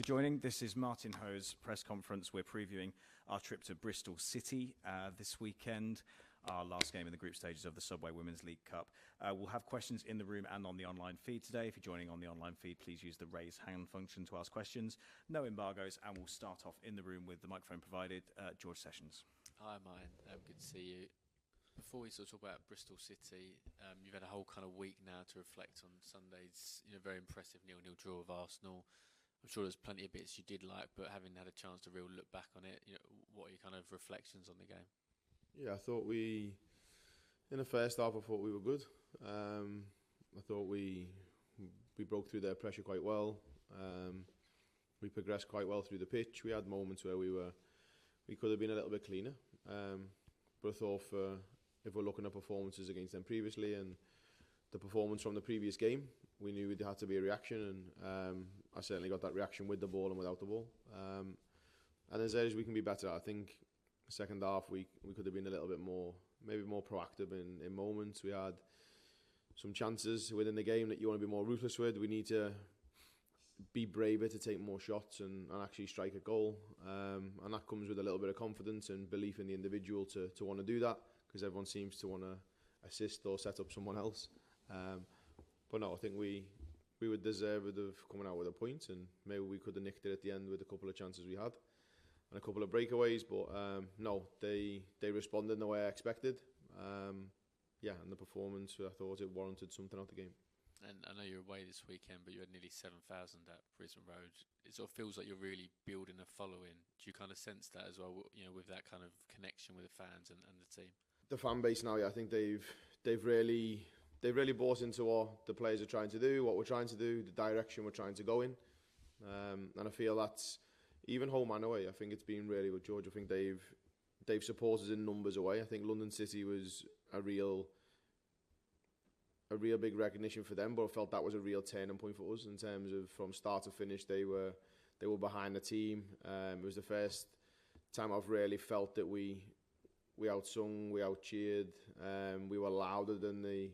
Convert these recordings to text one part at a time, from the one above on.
joining. This is Martin Ho's press conference. We're previewing our trip to Bristol City this weekend, our last game in the group stages of the Subway Women's League Cup. We'll have questions in the room and on the online feed today. If you're joining on the online feed, please use the raise hand function to ask questions. No embargoes, and we'll start off in the room with the microphone provided. George Sessions. Hi, Martin. Good to see you. Before we sort of talk about Bristol City, you've had a whole kind of week now to reflect on Sunday's very impressive 0-0 draw with Arsenal. I'm sure there's plenty of bits you did like, but having had a chance to real look back on it, what are your kind of reflections on the game? Yeah, I thought in the first half, I thought we were good. I thought we broke through their pressure quite well. We progressed quite well through the pitch. We had moments where we could have been a little bit cleaner. But I thought if we're looking at performances against them previously and the performance from the previous game, we knew there had to be a reaction, and I certainly got that reaction with the ball and without the ball. And there's areas we can be better at. I think second half we could have been a little bit more, maybe more proactive in moments. We had some chances within the game that you want to be more ruthless with. We need to be braver to take more shots and actually strike a goal. And that comes with a little bit of confidence and belief in the individual to want to do that, because everyone seems to want to assist or set up someone else. But no, I think we were deserved of coming out with a point, and maybe we could have nicked it at the end with a couple of chances we had and a couple of breakaways. But no, they responded in the way I expected. And the performance, I thought it warranted something out the game. And I know you're away this weekend, but you had nearly 7,000 at Brisbane Road. It sort of feels like you're really building a following. Do you kind of sense that as well, with that kind of connection with the fans and the team? The fan base now, I think they've really bought into what the players are trying to do, what we're trying to do, the direction we're trying to go in. And I feel that's even home and away. I think it's been really good, George. I think they've supported us in numbers away. I think London City was a real big recognition for them, but I felt that was a real turning point for us in terms of from start to finish. They were behind the team. It was the first time I've really felt that we outsung, we out-cheered, we were louder than the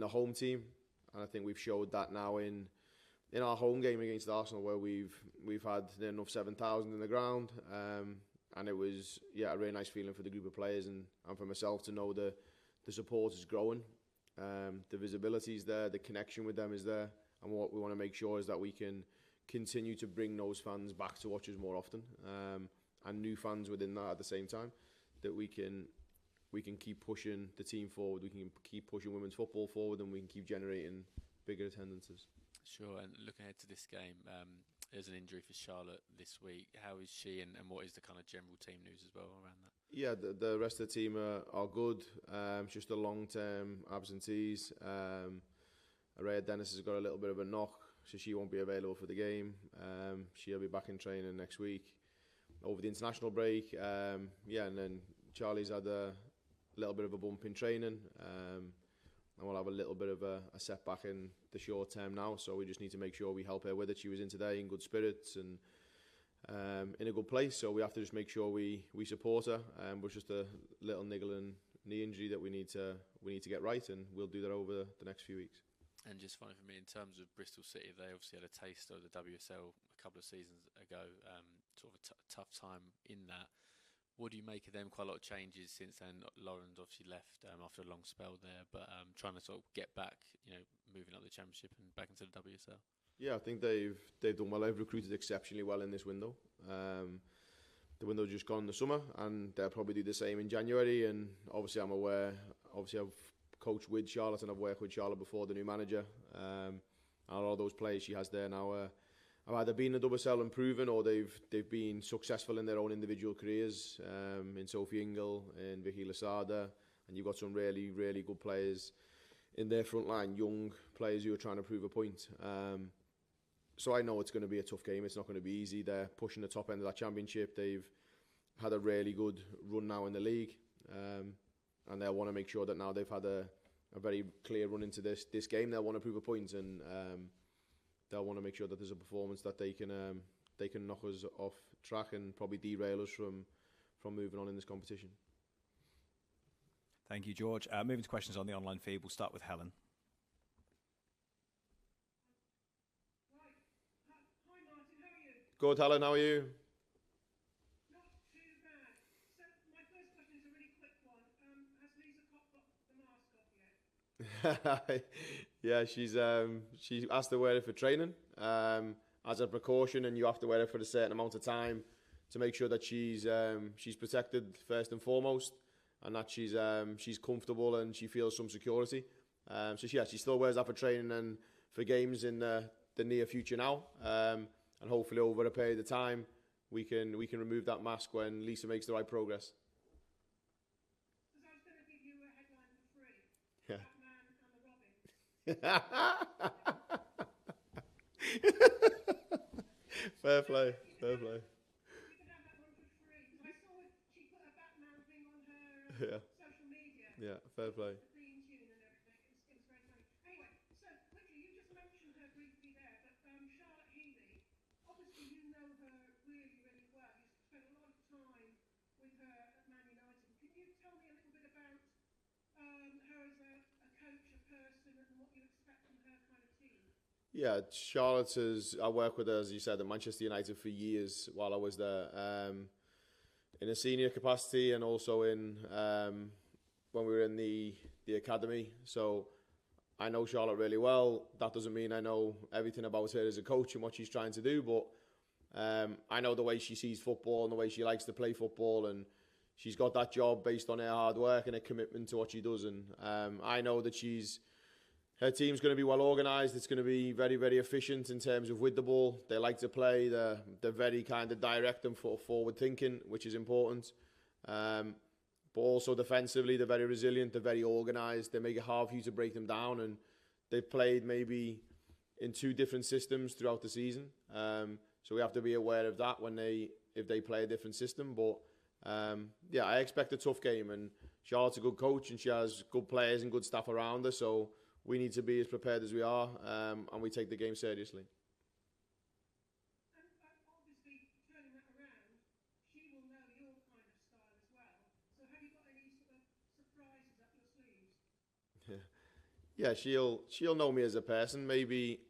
home team, and I think we've showed that now in our home game against Arsenal, where we've had enough 7,000 in the ground, and it was a really nice feeling for the group of players and for myself to know the support is growing, the visibility is there, the connection with them is there, and what we want to make sure is that we can continue to bring those fans back to watch us more often, and new fans within that at the same time, that we can keep pushing the team forward, we can keep pushing women's football forward, and we can keep generating bigger attendances. Sure, and looking ahead to this game, there's an injury for Charlotte this week. How is she, and what is the kind of general team news as well around that? Yeah, the rest of the team are good. Just the long-term absentees. Araya Dennis has got a little bit of a knock, so she won't be available for the game. She'll be back in training next week over the international break. And then Charlie's had a little bit of a bump in training. And we'll have a little bit of a setback in the short term now, so we just need to make sure we help her with it. She was in today in good spirits and in a good place, so we have to just make sure we support her. But just a little niggling knee injury that we need to get right, and we'll do that over the next few weeks. And just finally for me, in terms of Bristol City, they obviously had a taste of the WSL a couple of seasons ago, sort of a tough time in that. What do you make of them? Quite a lot of changes since then. Lauren's obviously left after a long spell there, but trying to sort of get back, moving up the Championship and back into the WSL. Yeah, I think they've done well. They've recruited exceptionally well in this window. The window just gone in the summer, and they'll probably do the same in January. And obviously, I'm aware. Obviously, I've coached with Charlotte and I've worked with Charlotte before, the new manager. And a lot of those players she has there now have either been in the WSL and proven, or they've been successful in their own individual careers. In Sophie Ingle, in Vicky Lasada, and you've got some really, really good players in their front line, young players who are trying to prove a point. So I know it's going to be a tough game. It's not going to be easy. They're pushing the top end of that Championship. They've had a really good run now in the league, and they'll want to make sure that now they've had a very clear run into this game. They'll want to prove a point, and they'll want to make sure that there's a performance that they can knock us off track and probably derail us from moving on in this competition. Thank you, George. Moving to questions on the online feed, we'll start with Helen. Good, Helen, how are you? Not too bad. So my first question is a really quick one. Has Lisa Cop got the mask off yet? Yeah, she has to wear it for training as a precaution, and you have to wear it for a certain amount of time to make sure that she's protected first and foremost, and that she's comfortable and she feels some security. So yeah, she still wears that for training and for games in the near future now, and hopefully over a period of time we can remove that mask when Lisa makes the right progress. Because I was going to give you a headline for free. Yeah. Batman and the Robin. Fair play, fair play. You could have that one for free. Because I saw she put a Batman thing on her Yeah, social media. yeah, fair play. The theme tune and everything. It was very funny. Anyway, so quickly, you just mentioned her briefly there, but Charlotte Healy, obviously you know her really, really well. You spent a lot of time with her at Man United. Can you tell me a little bit about her as a coach, a person, and what you expect from her kind of team? Yeah, I worked with her, as you said, at Manchester United for years while I was there, in a senior capacity and also in when we were in the academy. So I know Charlotte really well. That doesn't mean I know everything about her as a coach and what she's trying to do, but I know the way she sees football and the way she likes to play football, and she's got that job based on her hard work and her commitment to what she does. And I know that her team's going to be well organised. It's going to be very, very efficient in terms of with the ball. They like to play. They're very kind of direct and forward thinking, which is important. But also defensively, they're very resilient. They're very organised. They make it hard for you to break them down. And they've played maybe in 2 different systems throughout the season. So we have to be aware of that if they play a different system. But yeah, I expect a tough game. And Charlotte's a good coach and she has good players and good staff around her. So we need to be as prepared as we are, and we take the game seriously. And obviously, turning that around, she will know your kind of style as well. So have you got any sort of surprises up your sleeves? Yeah, she'll know me as a person. Maybe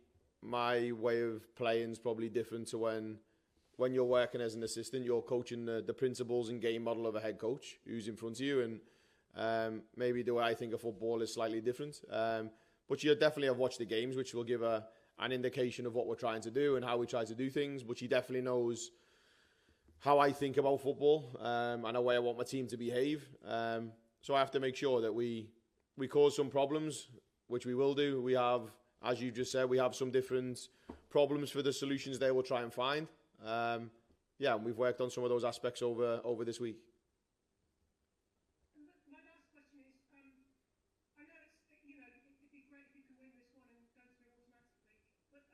my way of playing is probably different to when you're working as an assistant. You're coaching the principles and game model of a head coach who's in front of you, and maybe the way I think of football is slightly different. But she'll definitely have watched the games, which will give her an indication of what we're trying to do and how we try to do things. But she definitely knows how I think about football and the way I want my team to behave. So I have to make sure that we cause some problems, which we will do. We have, as you just said, we have some different problems for the solutions they will try and find. Yeah, and we've worked on some of those aspects over this week. My last question is, I know it'd be great if you can win this one and go through automatically, but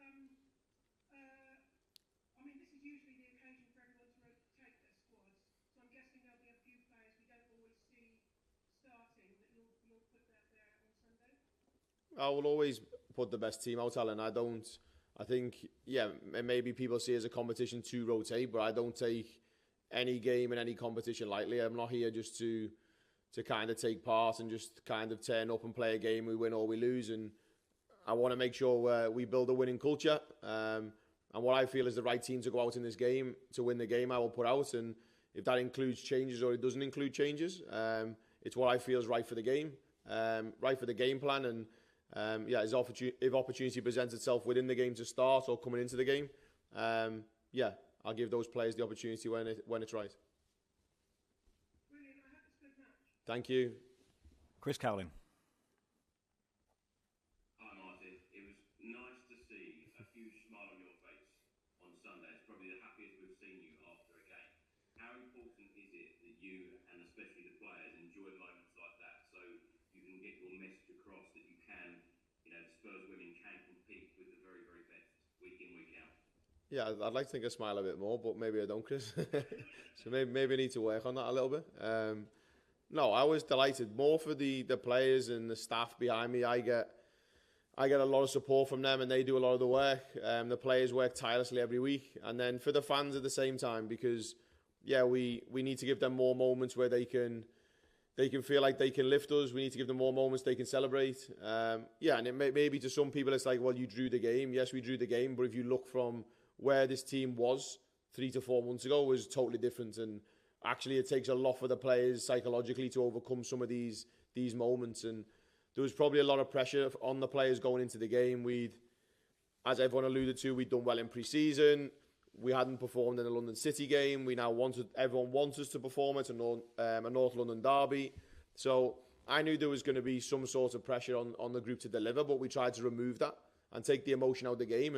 I mean, this is usually the occasion for everyone to rotate their squads, so I'm guessing there'll be a few players we don't always see starting that you'll put there on Sunday? I will always put the best team out, Alan. I think, yeah, maybe people see it as a competition to rotate, but I don't take any game and any competition lightly. I'm not here just to kind of take part and just kind of turn up and play a game, we win or we lose. And I want to make sure we build a winning culture. And what I feel is the right team to go out in this game, to win the game, I will put out. And if that includes changes or it doesn't include changes, it's what I feel is right for the game, right for the game plan. And yeah, if opportunity presents itself within the game to start or coming into the game, yeah, I'll give those players the opportunity when it's right. Brilliant. I hope it's a good match. Thank you. Chris Cowling. Hi Martin, it was nice to see a huge smile on your face on Sunday. It's probably the happiest we've seen you after a game. How important is it that you, and especially the players, enjoy moments like that so you can get your message across that you can, the Spurs women can compete with the very, very best week in, week out? Yeah, I'd like to think I smile a bit more, but maybe I don't, Chris. So maybe I need to work on that a little bit. No, I was delighted more for the players and the staff behind me. I get a lot of support from them, and they do a lot of the work. The players work tirelessly every week, and then for the fans at the same time, because yeah, we need to give them more moments where they can feel like they can lift us. We need to give them more moments they can celebrate. Yeah, and maybe to some people it's like, well, you drew the game. Yes, we drew the game, but if you look from where this team was 3 to 4 months ago was totally different. And actually, it takes a lot for the players psychologically to overcome some of these moments. And there was probably a lot of pressure on the players going into the game. As everyone alluded to, we'd done well in pre-season. We hadn't performed in the London City game. Everyone wants us to perform at a North London derby. So I knew there was going to be some sort of pressure on the group to deliver, but we tried to remove that and take the emotion out of the game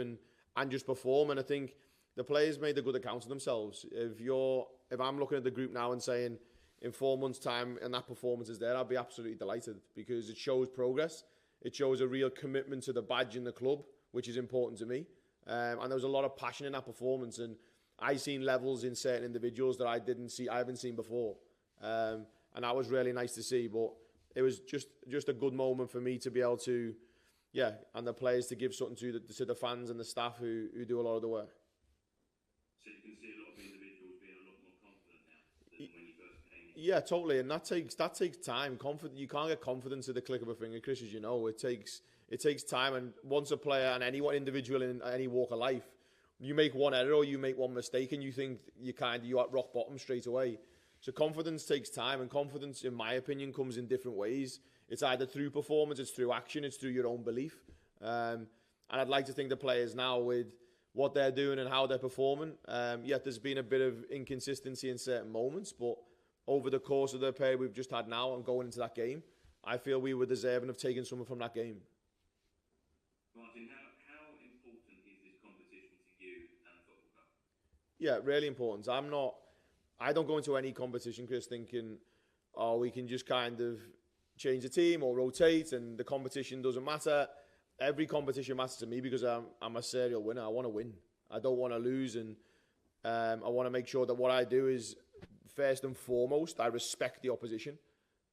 and just perform. And I think the players made a good account of themselves. If I'm looking at the group now and saying in 4 months' time and that performance is there, I'd be absolutely delighted, because it shows progress. It shows a real commitment to the badge in the club, which is important to me. And there was a lot of passion in that performance, and I seen levels in certain individuals that I haven't seen before, and that was really nice to see. But it was just a good moment for me to be able to, and the players to give something to the fans and the staff who do a lot of the work. So you can see a lot of individuals being a lot more confident now than when you first came in. Yeah, totally, and that takes time. You can't get confidence at the click of a finger, Chris, as you know. It takes time, and once a player and any individual in any walk of life, you make one error or you make one mistake and you think you're at rock bottom straight away. So confidence takes time, and confidence, in my opinion, comes in different ways. It's either through performance, it's through action, it's through your own belief. And I'd like to think the players now, with what they're doing and how they're performing, there's been a bit of inconsistency in certain moments, but over the course of the period we've just had now and going into that game, I feel we were deserving of taking something from that game. Martin, how important is this competition to you and the football club? Yeah, really important. I don't go into any competition, Chris, thinking, we can just kind of change the team or rotate and the competition doesn't matter. Every competition matters to me because I'm a serial winner. I want to win. I don't want to lose, and I want to make sure that what I do is, first and foremost, I respect the opposition.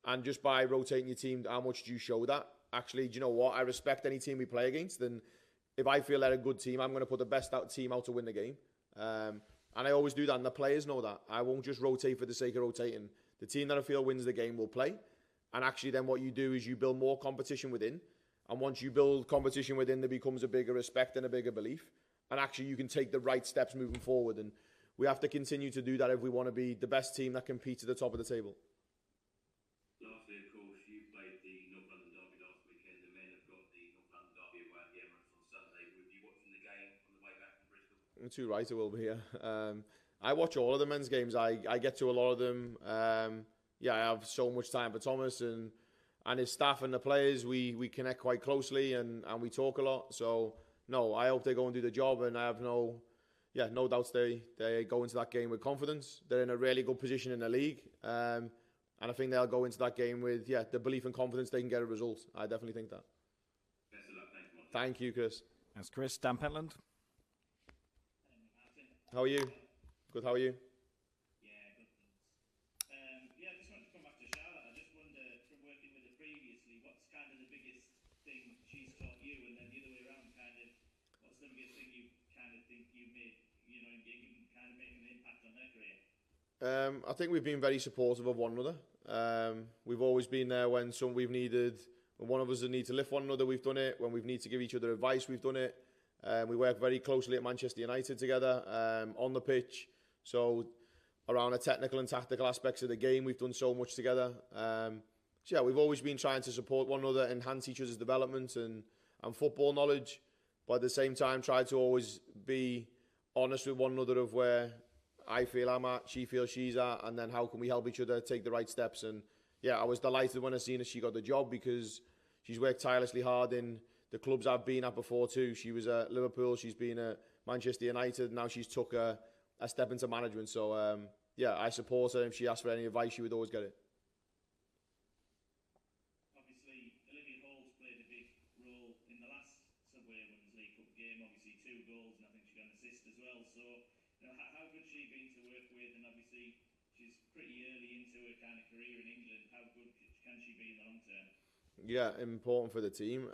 And just by rotating your team, how much do you show that? Actually, do you know what? I respect any team we play against. And if I feel they're a good team, I'm going to put the best team out to win the game. And I always do that, and the players know that. I won't just rotate for the sake of rotating. The team that I feel wins the game will play. And actually then what you do is you build more competition within. And once you build competition within, there becomes a bigger respect and a bigger belief. And actually you can take the right steps moving forward. And we have to continue to do that if we want to be the best team that competes at the top of the table. Lastly, of course, you played the North London derby last weekend. The men have got the North London derby away at the Emirates on Sunday. Were you watching the game on the way back from Bristol? Too right, I will be here. I watch all of the men's games. I get to a lot of them. I have so much time for Thomas and his staff and the players. We connect quite closely and we talk a lot. So, no, I hope they go and do the job, and I have no doubts they go into that game with confidence. They're in a really good position in the league. And I think they'll go into that game with, the belief and confidence they can get a result. I definitely think that. Best of luck. Thanks, Martin. Thank you, Chris. That's Chris. Dan Pentland. How are you? Good, how are you? Yeah, good thanks. I just wanted to come back to Charlotte. I just wonder, from working with her previously, what's kind of the biggest thing she's taught you, and then the other way around, kind of, what's the biggest thing you kind of think you made, kind of making an impact on her career? I think we've been very supportive of one another. We've always been there when one of us has need to lift one another, we've done it. When we've need to give each other advice, we've done it. We work very closely at Manchester United together, on the pitch. So around the technical and tactical aspects of the game, we've done so much together. We've always been trying to support one another, enhance each other's development and football knowledge, but at the same time try to always be honest with one another of where I feel I'm at, she feels she's at, and then how can we help each other take the right steps. And I was delighted when I seen her, she got the job, because she's worked tirelessly hard in the clubs I've been at before too. She was at Liverpool, she's been at Manchester United, now she's took a step into management. So I support her. If she asked for any advice, she would always get it. Obviously, Olivia Hall's played a big role in the last Subway Women's League Cup game. Obviously 2 goals, and I think she got an assist as well. So, how good has she been to work with? And obviously she's pretty early into her kind of career in England. How good can she be in the long term? Yeah, important for the team,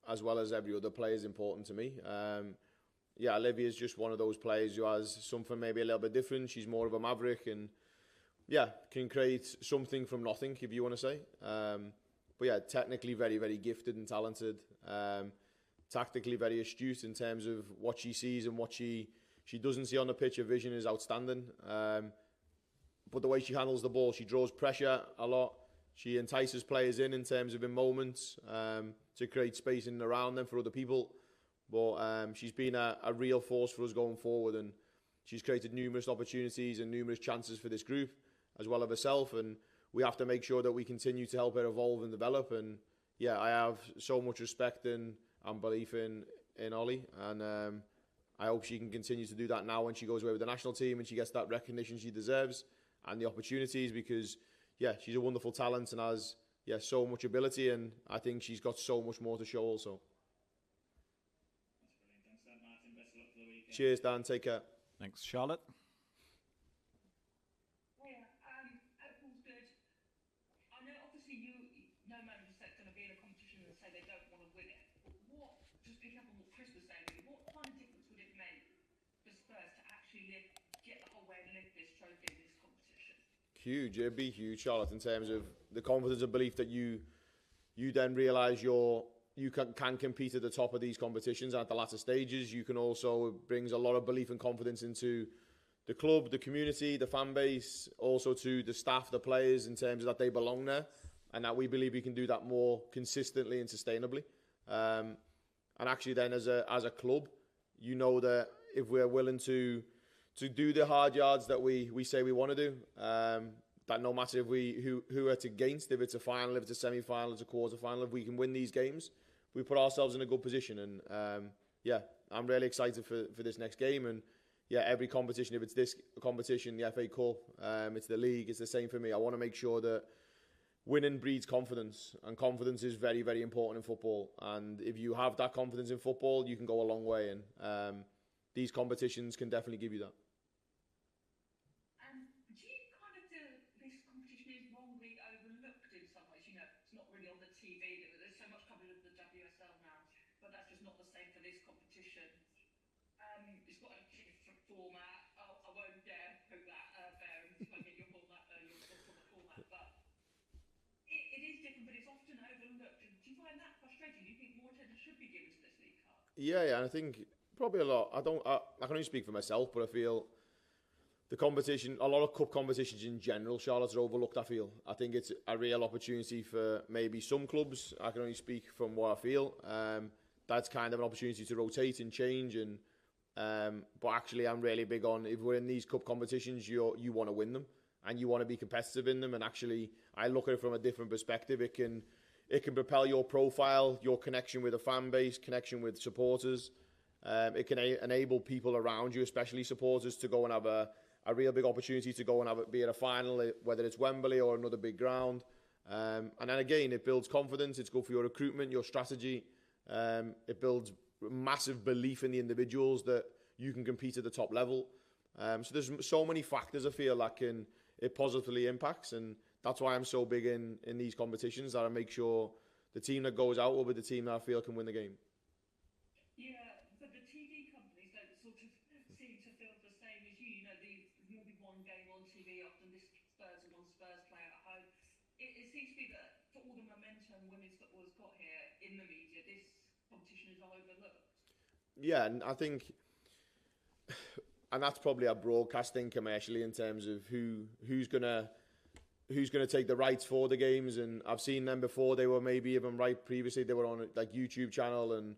as well as every other player is important to me. Olivia's just one of those players who has something maybe a little bit different. She's more of a maverick and, can create something from nothing, if you want to say. Technically very, very gifted and talented. tactically very astute in terms of what she sees and what she doesn't see on the pitch. Her vision is outstanding. But the way she handles the ball, she draws pressure a lot. She entices players in terms of in moments to create space in and around them for other people. But she's been a real force for us going forward, and she's created numerous opportunities and numerous chances for this group, as well as herself. And we have to make sure that we continue to help her evolve and develop. And yeah, I have so much respect and belief in Ollie, and I hope she can continue to do that now when she goes away with the national team and she gets that recognition she deserves and the opportunities, because yeah, she's a wonderful talent and has so much ability, and I think she's got so much more to show also. That's brilliant. Thanks for that, Martin. Best of luck for the weekend. Cheers, Dan. Take care. Thanks, Charlotte. Yeah, Liverpool's good. I know, obviously, no manager's going to be in a competition and say they don't want to win it. But what, just picking up on what Chris was saying, what kind of difference would it make for Spurs to actually get the whole way and lift this trophy in this competition? Huge. It'd be huge, Charlotte, in terms of the confidence and belief that you then realise you can compete at the top of these competitions. And at the latter stages, you can also, it brings a lot of belief and confidence into the club, the community, the fan base, also to the staff, the players, in terms of that they belong there, and that we believe we can do that more consistently and sustainably. And actually then as a club, you know that if we're willing to do the hard yards that we say we want to do, that no matter who it's against, if it's a final, if it's a semi-final, it's a quarter-final, if we can win these games, we put ourselves in a good position. And I'm really excited for this next game. And every competition, if it's this competition, the FA Cup, it's the league, it's the same for me. I want to make sure that winning breeds confidence, and confidence is very, very important in football. And if you have that confidence in football, you can go a long way. And these competitions can definitely give you that. Do you kind of feel this competition is wrongly overlooked in some ways? You know, it's not really on the TV. There's so much coverage of the WSL now, but that's just not the same for this competition. It's got a different format. I won't dare put that there and if I get your format, your format, but it is different, but it's often overlooked. Do you find that frustrating? Do you think more attention should be given to this League Cup? Yeah, and I think probably a lot. I can only speak for myself, but I feel the competition, a lot of cup competitions in general, Charlotte, are overlooked, I feel. I think it's a real opportunity for maybe some clubs. I can only speak from what I feel. That's kind of an opportunity to rotate and change. And but actually, I'm really big on, if we're in these cup competitions, you want to win them and you want to be competitive in them. And actually, I look at it from a different perspective. It can propel your profile, your connection with a fan base, connection with supporters. It can enable people around you, especially supporters, to go and have a real big opportunity to go and be at a final, whether it's Wembley or another big ground. And then again, it builds confidence. It's good for your recruitment, your strategy. It builds massive belief in the individuals that you can compete at the top level. So there's so many factors, I feel, that it positively impacts. And that's why I'm so big in these competitions, that I make sure the team that goes out will be the team that I feel can win the game. Yeah, but the TV companies don't sort of seem to feel the same as you. You know, there'll be one game on TV, often this Spurs and one Spurs player at home. It seems to be that for all the momentum women's football has got here in the media, this competition is overlooked. Yeah, and I think, and that's probably a broadcasting commercially in terms of who's gonna take the rights for the games. And I've seen them before. They were maybe even previously. They were on like YouTube channel and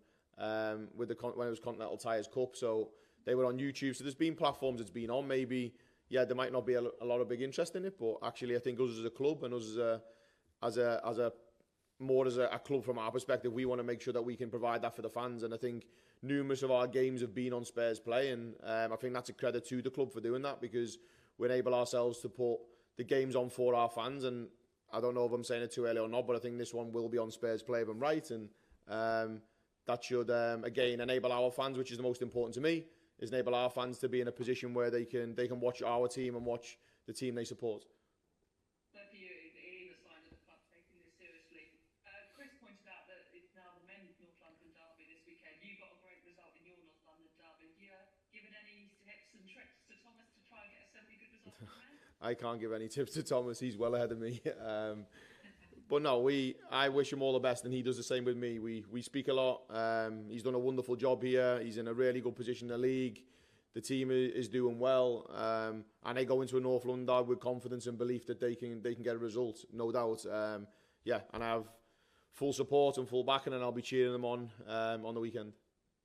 when it was Continental Tires Cup, so they were on YouTube. So there's been platforms it's been on. Maybe there might not be a lot of big interest in it, but actually I think us as a club and us as a club from our perspective, we want to make sure that we can provide that for the fans. And I think numerous of our games have been on Spurs Play, and I think that's a credit to the club for doing that, because we enable ourselves to put the games on for our fans. And I don't know if I'm saying it too early or not, but I think this one will be on Spurs Play if I'm right. And that should, again, enable our fans, which is the most important to me, is enable our fans to be in a position where they can watch our team and watch the team they support. But for you, it is a sign of the club taking this seriously. Chris pointed out that it's now the men's North London derby this weekend. You got a great result in your North London derby. Have you given any tips and tricks to Thomas to try and get a semi-good result for the men? I can't give any tips to Thomas. He's well ahead of me. But no, I wish him all the best, and he does the same with me. We speak a lot. He's done a wonderful job here. He's in a really good position in the league. The team is doing well, and they go into a North London with confidence and belief that they can get a result, no doubt. And I have full support and full backing, and I'll be cheering them on the weekend.